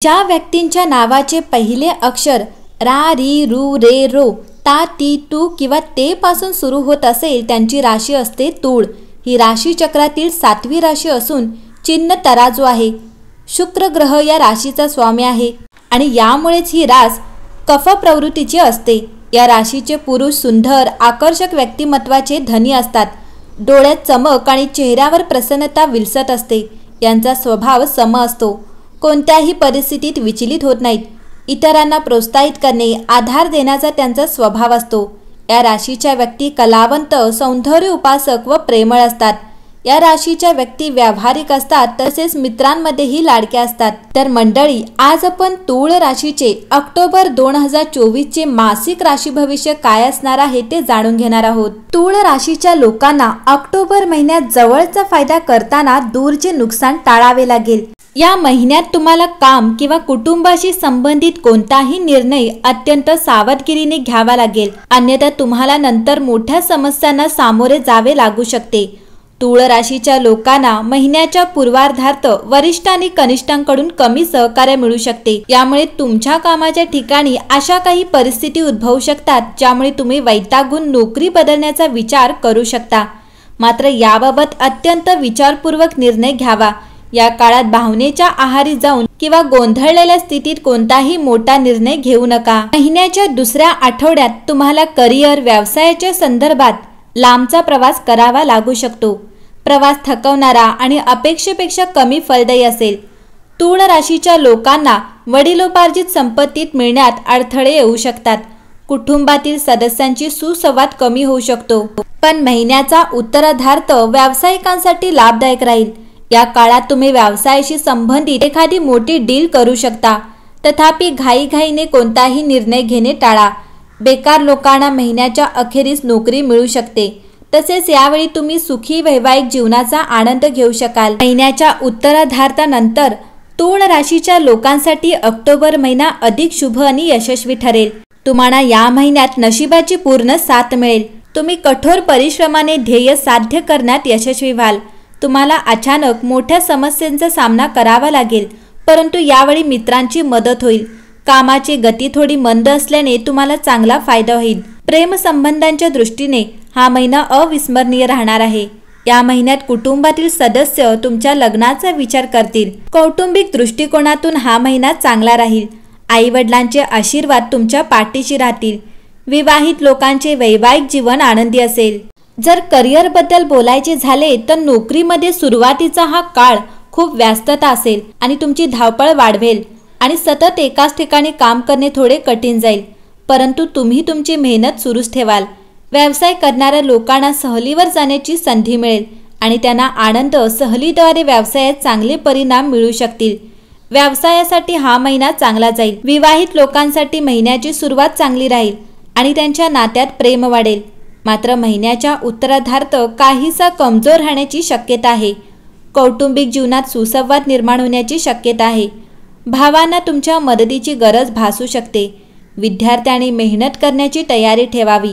ज्या व्यक्तींच्या नावाचे पहिले अक्षर रा री रू रे रो ता ती तू किंवा ते पासून सुरू होत असेल त्यांची राशी असते तूळ। ही राशी चक्रातील 7वी राशी असून चिन्ह तराजू आहे। शुक्र ग्रह या राशीचा स्वामी आहे आणि यामुळेच ही रास कफ प्रवृत्तीची असते। या राशीचे पुरुष सुंदर आकर्षक व्यक्तिमत्वाचे धनी असतात। डोळ्यात चमक आणि चेहऱ्यावर प्रसन्नता विलसत असते। यांचा स्वभाव सम असतो, कोणत्याही परिस्थितीत विचलित होत नाहीत। इतरांना प्रोत्साहित करणे, आधार देण्याचा त्यांचा स्वभाव असतो। या राशीच्या व्यक्ती कलावंत, सौंदर्य उपासक व प्रेमळ असतात। या राशीच्या व्यक्ती व्यावहारिक असतात, तसेच मित्रांमध्येही लाडक्या असतात। तर मंडळी, आज आपण तूळ राशीचे ऑक्टोबर 2024 चे मासिक राशी भविष्य काय असणार आहे ते जाणून घेणार आहोत। तूळ राशीच्या लोकांना ऑक्टोबर महिन्यात जवळचा फायदा करताना दूरचे नुकसान टाळावे लागेल। या महिन्यात तुम्हाला काम किंवा कुटुंबाशी संबंधित कोणताही निर्णय अत्यंत सावधगिरीने घ्यावा लागेल, अन्यथा तुम्हाला नंतर मोठ्या समस्यांना सामोरे जावे लागू शकते। तूळ राशीच्या लोकांना महिन्याच्या पूर्वार्धात वरिष्ठ आणि कनिष्ठांकडून कमी सहकार्य मिळू शकते। यामुळे तुमच्या कामाच्या ठिकाणी अशा काही परिस्थिती उद्भवू शकतात ज्यामुळे तुम्ही वैतागून नोकरी बदलण्याचा विचार करू शकता। मात्र याबाबत अत्यंत विचारपूर्वक निर्णय घ्यावा। या काळात भावनेच्या आहारी जाऊन किंवा गोंधळलेल्या स्थितीत कोणताही मोठा निर्णय घेऊ नका। महिन्याच्या दुसऱ्या आठवड्यात तुम्हाला करिअर, व्यवसायाच्या संदर्भात लांबचा प्रवास करावा लागू शकतो। प्रवास थकवणारा आणि अपेक्षेपेक्षा कमी फलदायी असेल। तूळ राशीच्या लोकांना वडिलोपार्जित संपत्तीत मिळण्यात अडथळे येऊ शकतात। कुटुंबातील सदस्यांची सुसंवाद कमी होऊ शकतो। पण महिन्याचा उत्तरार्ध व्यावसायिकांसाठी लाभदायक राहील। या काळात तुम्ही व्यवसायाशी संबंधित एखादी मोठी डील करू शकता। तथापि घाईघाईने कोणताही निर्णय घेणे टाळा। बेकार लोकांना महिन्याच्या अखेरीस नोकरी मिळू शकते। तसेच यावेळी तुम्ही सुखी वैवाहिक जीवनाचा आनंद घेऊ शकाल। महिन्याच्या उत्तरार्धानंतर तूळ राशीच्या लोकांसाठी ऑक्टोबर महिना अधिक शुभ आणि यशस्वी ठरेल। तुम्हाला या महिन्यात नशिबाची पूर्ण साथ मिळेल। तुम्ही कठोर परिश्रमाने ध्येय साध्य करण्यात यशस्वी व्हाल। तुम्हाला अचानक मोठ्या समस्यांचा सामना करावा लागेल, परंतु यावेळी मित्रांची मदत होईल। कामाची गती थोडी मंद असल्याने तुम्हाला चांगला फायदा होईल। प्रेम संबंधांच्या दृष्टीने हा महिना अविस्मरणीय राहणार आहे। या महिन्यात कुटुंबातील सदस्य तुमच्या लग्नाचा विचार करतील। कौटुंबिक दृष्टिकोनातून हा महिना चांगला राहील। आई वडिलांचे आशीर्वाद तुमच्या पाठीशी राहतील। विवाहित लोकांचे वैवाहिक जीवन आनंदी असेल। जर करिअर बद्दल बोलायचे झाले तर नोकरीमध्ये सुरुवातीचा हा काळ खूप व्यस्तता असेल आणि तुमची धावपळ वाढवेल आणि सतत एकाच ठिकाणी काम करणे थोडे कठीण जाईल, परंतु तुम्ही तुमची मेहनत सुरूच ठेवाल। व्यवसाय करणाऱ्या लोकांना सहलीवर जाण्याची संधी मिळेल आणि त्यांना आनंद सहलीद्वारे व्यवसायात चांगले परिणाम मिळू शकतील। व्यवसायासाठी हा महिना चांगला जाईल। विवाहित लोकांसाठी महिन्याची सुरुवात चांगली राहील आणि त्यांच्या नात्यात प्रेम वाढेल। मात्र महिन्याच्या उत्तरार्धात काहीसा कमजोर राहण्याची शक्यता आहे। कौटुंबिक जीवनात सुसंवाद निर्माण होण्याची शक्यता आहे। भावांना तुमच्या मदतीची गरज भासू शकते। विद्यार्थ्यांनी मेहनत करण्याची तयारी ठेवावी।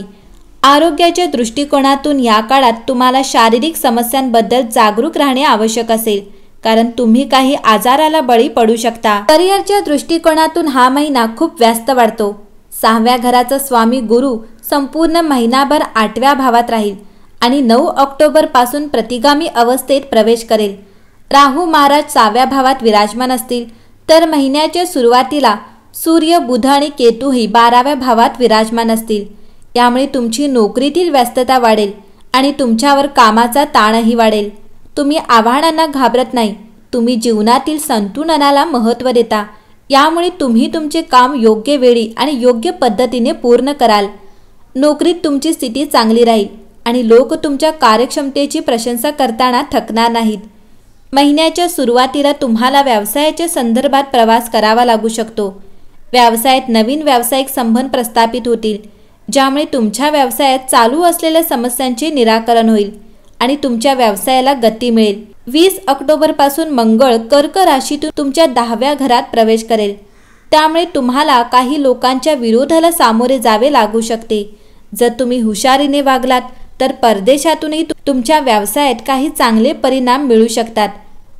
आरोग्याच्या दृष्टिकोनातून या काळात तुम्हाला शारीरिक समस्यांबद्दल जागरूक राहणे आवश्यक असेल, कारण तुम्ही काही आजाराला बळी पडू शकता। करिअरच्या दृष्टिकोनातून हा महिना खूप व्यस्त वाटतो। 6व्या घराचा स्वामी गुरु संपूर्ण महिनाभर 8व्या भावात राहील आणि 9 ऑक्टोबर पासून प्रतिगामी अवस्थेत प्रवेश करेल। राहू महाराज 6व्या भावात विराजमान असतील, तर महिन्याच्या सुरुवातीला सूर्य, बुध आणि केतूही 12व्या भावात विराजमान असतील। यामुळे तुमची नोकरीतील व्यस्तता वाढेल आणि तुमच्यावर कामाचा ताणही वाढेल। तुम्ही आव्हानांना घाबरत नाही, तुम्ही जीवनातील संतुलनाला महत्त्व देता। यामुळे तुम्ही तुमचे काम योग्य वेळी आणि योग्य पद्धतीने पूर्ण कराल। नोकरीत तुमची स्थिती चांगली राहील आणि लोक तुमच्या कार्यक्षमतेची प्रशंसा करताना थकणार नाहीत। महिन्याच्या सुरुवातीला तुम्हाला व्यवसायाच्या संदर्भात प्रवास करावा लागू शकतो। व्यवसायात नवीन व्यावसायिक संबंध प्रस्थापित होतील, ज्यामुळे तुमच्या व्यवसायात चालू असलेल्या समस्यांचे निराकरण होईल आणि तुमच्या व्यवसायाला गती मिळेल। 20 ऑक्टोबर पासून मंगळ कर्क राशीतून तुमच्या 10व्या घरात प्रवेश करेल। त्यामुळे तुम्हाला काही लोकांच्या विरोधाला सामोरे जावे लागू शकते। जर तुम्ही हुशारीने वागलात तर परदेशातूनही तुमच्या व्यवसायात काही चांगले परिणाम मिळू शकतात।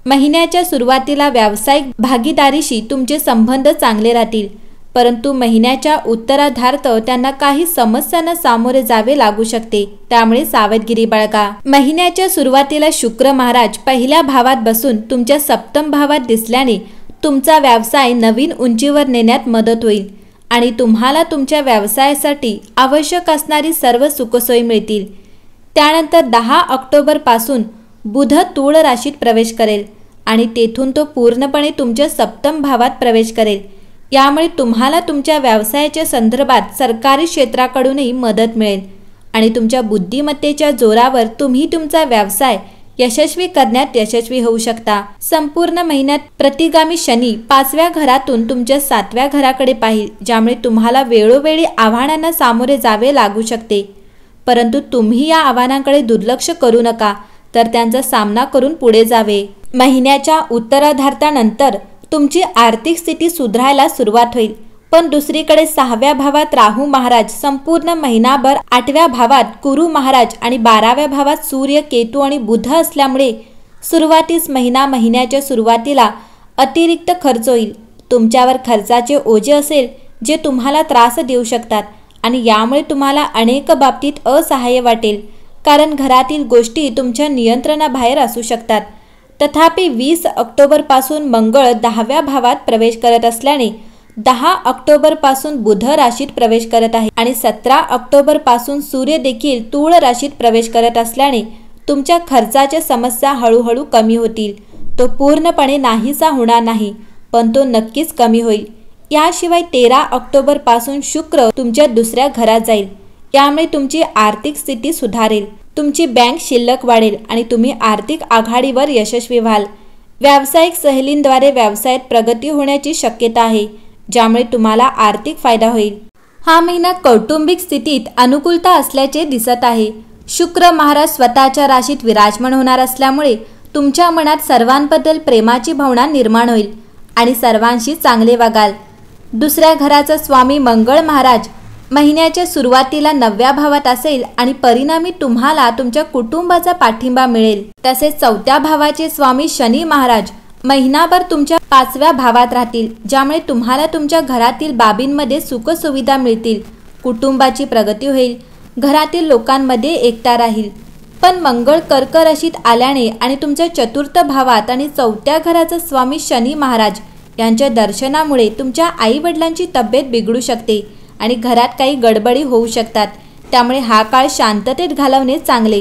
महिन्याच्या सुरुवातीला व्यावसायिक भागीदारीशी तुमचे संबंध चांगले राहतील, परंतु महिन्याच्या उत्तरार्धात त्यांना काही समस्यांना सामोरे जावे लागू शकते, त्यामुळे सावधगिरी बाळगा। महिन्याच्या सुरुवातीला शुक्र महाराज पहिल्या भावात बसून तुमच्या सप्तम भावात दिसल्याने तुमचा व्यवसाय नवीन उंचीवर नेण्यात मदत होईल आणि तुम्हाला तुमच्या व्यवसायासाठी आवश्यक असणारी सर्व सुखसोयी मिळतील। त्यानंतर 10 ऑक्टोबर पासून बुध तूळ राशीत प्रवेश करेल आणि तेथून तो पूर्णपणे तुमच्या सप्तम भावात प्रवेश करेल। यामुळे तुम्हाला तुमच्या व्यवसायाच्या संदर्भात सरकारी क्षेत्राकडूनही मदत मिळेल आणि तुमच्या बुद्धिमत्तेच्या जोरावर तुम्ही तुमचा व्यवसाय यशस्वी करण्यात यशस्वी होऊ शकता। संपूर्ण महिन्यात प्रतिगामी शनी 5व्या घरातून तुमच्या 7व्या घराकडे पाहिल, ज्यामुळे तुम्हाला वेळोवेळी आव्हानांना सामोरे जावे लागू शकते, परंतु तुम्ही या आव्हानांकडे दुर्लक्ष करू नका, तर त्यांचा सामना करून पुढे जावे। महिन्याच्या उत्तरार्धानंतर तुमची आर्थिक स्थिती सुधारायला सुरुवात होईल, पण दुसरीकडे 6व्या भावात राहू महाराज संपूर्ण महिनाभर 8व्या भावात कुरु महाराज आणि 12व्या भावात सूर्य, केतू आणि बुध असल्यामुळे सुरुवातीस महिन्याच्या सुरुवातीला अतिरिक्त खर्च होईल। तुमच्यावर खर्चाचे ओझे असेल जे तुम्हाला त्रास देऊ शकतात आणि यामुळे तुम्हाला अनेक बाबतीत असहाय्य वाटेल, कारण घरातील गोष्टी तुमच्या नियंत्रणाबाहेर असू शकतात। तथापि 20 ऑक्टोबर पासून मंगळ 10व्या भावात प्रवेश करत असल्याने 10 ऑक्टोबर पासून बुध राशीत प्रवेश करत आहे आणि 17 ऑक्टोबर पासून सूर्य देखील तूळ राशीत प्रवेश करत असल्याने तुमच्या खर्चाच्या समस्या हळूहळू कमी होतील। तो पूर्णपणे नाहीसा होणार नाही, पण तो नक्कीच कमी होईल। याशिवाय 13 ऑक्टोबर पासून शुक्र तुमच्या दुसऱ्या घरात जाईल, यामुळे तुमची आर्थिक स्थिती सुधारेल, तुमची बँक शिल्लक वाढेल आणि तुम्ही आर्थिक आघाडीवर यशस्वी व्हाल। व्यावसायिक सहलींद्वारे व्यवसायात प्रगती होण्याची शक्यता आहे, ज्यामुळे तुम्हाला आर्थिक फायदा होईल। हा महिना कौटुंबिक स्थितीत अनुकूलता असल्याचे दिसत आहे। शुक्र महाराज स्वतःच्या राशीत विराजमान होणार असल्यामुळे तुमच्या मनात सर्वांबद्दल प्रेमाची भावना निर्माण होईल आणि सर्वांशी चांगले वागाल। दुसऱ्या घराचा स्वामी मंगळ महाराज महिन्याच्या सुरुवातीला 9व्या भावात असेल आणि परिणामी तुम्हाला तुमच्या कुटुंबाचा पाठिंबा मिळेल। तसेच 4थ्या भावाचे स्वामी शनी महाराज महिनाभर तुमच्या 5व्या भावात राहतील, ज्यामुळे तुम्हाला तुमच्या घरातील बाबींमध्ये सुखसुविधा मिळतील, कुटुंबाची प्रगती होईल, घरातील लोकांमध्ये एकता राहील। पण मंगळ कर्क राशीत आल्याने आणि तुमच्या 4थ भावात आणि 4थ्या घराचा स्वामी शनी महाराज यांच्या दर्शनामुळे तुमच्या आई वडिलांची तब्येत बिघडू शकते आणि घरात काही गडबडी होऊ शकतात, त्यामुळे हा काळ शांततेत घालवणे चांगले।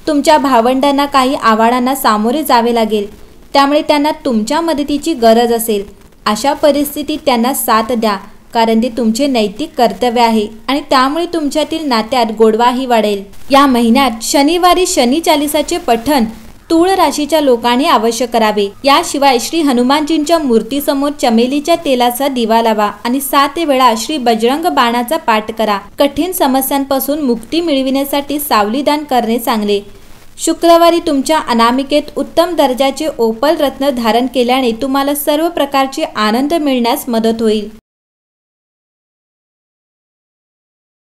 तुमच्या भावंडांना काही आव्हानांना सामोरे जावे लागेल, त्यामुळे त्यांना तुमच्या मदतीची गरज असेल। अशा परिस्थितीत त्यांना साथ द्या, कारण ते तुमचे नैतिक कर्तव्य आहे आणि त्यामुळे तुमच्यातील नात्यात गोडवाही वाढेल। या महिन्यात शनिवारी शनी चालीसाचे पठण तूळ राशीच्या लोकांनी अवश्य करावे। याशिवाय श्री हनुमानजींच्या मूर्तीसमोर चमेलीच्या तेलाचा दिवा लावा आणि 7 वेळा श्री बजरंग बाणाचा पाठ करा। कठीण समस्यांपासून मुक्ती मिळविण्यासाठी सावलीदान करणे चांगले। शुक्रवारी तुमच्या अनामिकेत उत्तम दर्जाचे ओपल रत्न धारण केल्याने तुम्हाला सर्व प्रकारचे आनंद मिळण्यास मदत होईल।